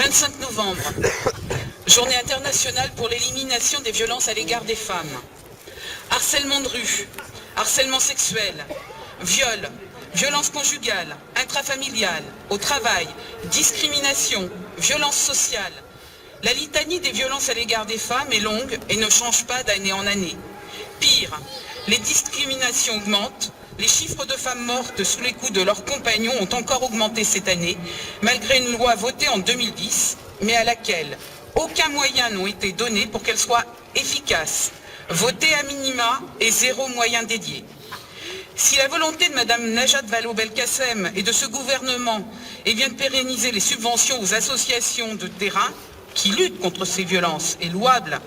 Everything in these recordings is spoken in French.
25 novembre, journée internationale pour l'élimination des violences à l'égard des femmes. Harcèlement de rue, harcèlement sexuel, viol, violence conjugale, intrafamiliale, au travail, discrimination, violence sociale. La litanie des violences à l'égard des femmes est longue et ne change pas d'année en année. Pire, les discriminations augmentent. Les chiffres de femmes mortes sous les coups de leurs compagnons ont encore augmenté cette année, malgré une loi votée en 2010, mais à laquelle aucun moyen n'a été donné pour qu'elle soit efficace. Votée à minima et zéro moyen dédié. Si la volonté de Mme Najat Vallaud-Belkacem et de ce gouvernement est bien de pérenniser les subventions aux associations de terrain qui luttent contre ces violences est louable,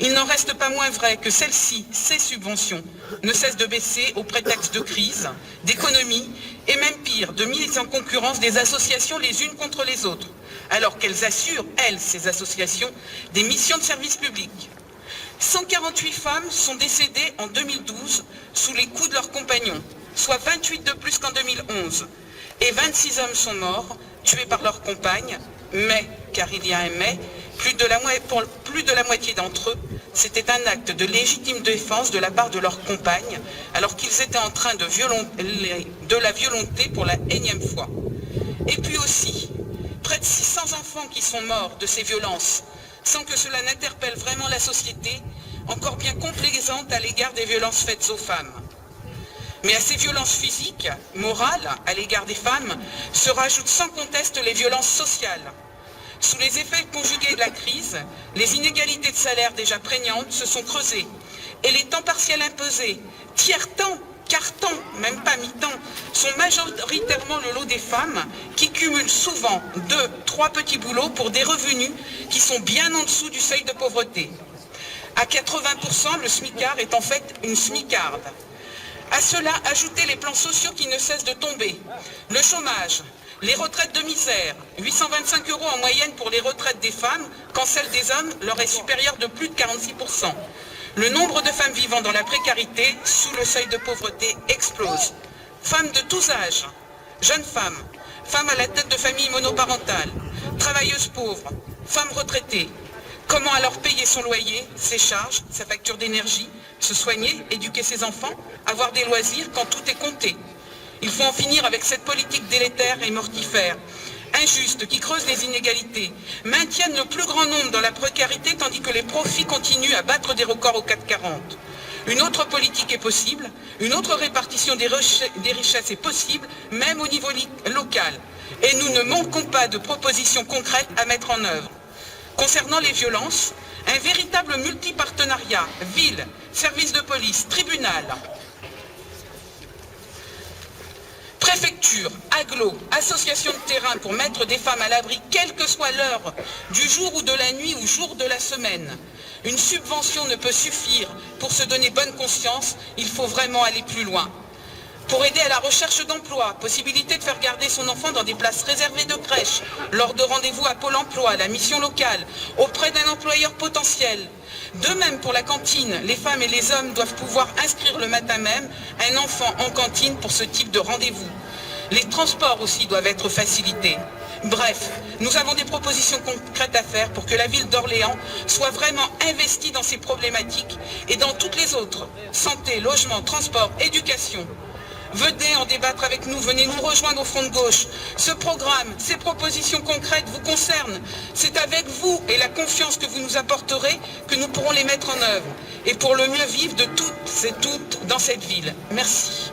il n'en reste pas moins vrai que celles-ci, ces subventions, ne cessent de baisser au prétexte de crise, d'économie et même pire, de mise en concurrence des associations les unes contre les autres, alors qu'elles assurent, elles, ces associations, des missions de service public. 148 femmes sont décédées en 2012 sous les coups de leurs compagnons, soit 28 de plus qu'en 2011. Et 26 hommes sont morts, tués par leurs compagnes, mais, car il y a un mais, pour plus de la moitié d'entre eux, c'était un acte de légitime défense de la part de leurs compagnes, alors qu'ils étaient en train de la violenter pour la énième fois. Et puis aussi, près de 600 enfants qui sont morts de ces violences, sans que cela n'interpelle vraiment la société, encore bien complaisante à l'égard des violences faites aux femmes. Mais à ces violences physiques, morales, à l'égard des femmes, se rajoutent sans conteste les violences sociales. Sous les effets conjugués de la crise, les inégalités de salaire déjà prégnantes se sont creusées, et les temps partiels imposés, tiers-temps, quart-temps, même pas mi-temps, sont majoritairement le lot des femmes qui cumulent souvent 2, 3 petits boulots pour des revenus qui sont bien en dessous du seuil de pauvreté. À 80%, le smicard est en fait une smicarde. À cela, ajoutez les plans sociaux qui ne cessent de tomber, le chômage, les retraites de misère, 825 € en moyenne pour les retraites des femmes, quand celle des hommes leur est supérieure de plus de 46%. Le nombre de femmes vivant dans la précarité, sous le seuil de pauvreté, explose. Femmes de tous âges, jeunes femmes, femmes à la tête de familles monoparentales, travailleuses pauvres, femmes retraitées. Comment alors payer son loyer, ses charges, sa facture d'énergie, se soigner, éduquer ses enfants, avoir des loisirs quand tout est compté? Il faut en finir avec cette politique délétère et mortifère, injuste, qui creuse les inégalités, maintiennent le plus grand nombre dans la précarité tandis que les profits continuent à battre des records au CAC 40. Une autre politique est possible, une autre répartition des richesses est possible, même au niveau local. Et nous ne manquons pas de propositions concrètes à mettre en œuvre. Concernant les violences, un véritable multipartenariat, ville, service de police, tribunal, préfecture, agglo, association de terrain pour mettre des femmes à l'abri, quelle que soit l'heure, du jour ou de la nuit ou jour de la semaine. Une subvention ne peut suffire pour se donner bonne conscience, il faut vraiment aller plus loin. Pour aider à la recherche d'emploi, possibilité de faire garder son enfant dans des places réservées de crèche, lors de rendez-vous à Pôle emploi, la mission locale, auprès d'un employeur potentiel. De même pour la cantine, les femmes et les hommes doivent pouvoir inscrire le matin même un enfant en cantine pour ce type de rendez-vous. Les transports aussi doivent être facilités. Bref, nous avons des propositions concrètes à faire pour que la ville d'Orléans soit vraiment investie dans ces problématiques et dans toutes les autres. Santé, logement, transport, éducation. Venez en débattre avec nous, venez nous rejoindre au front de gauche. Ce programme, ces propositions concrètes vous concernent. C'est avec vous et la confiance que vous nous apporterez que nous pourrons les mettre en œuvre. Et pour le mieux vivre de toutes et toutes dans cette ville. Merci.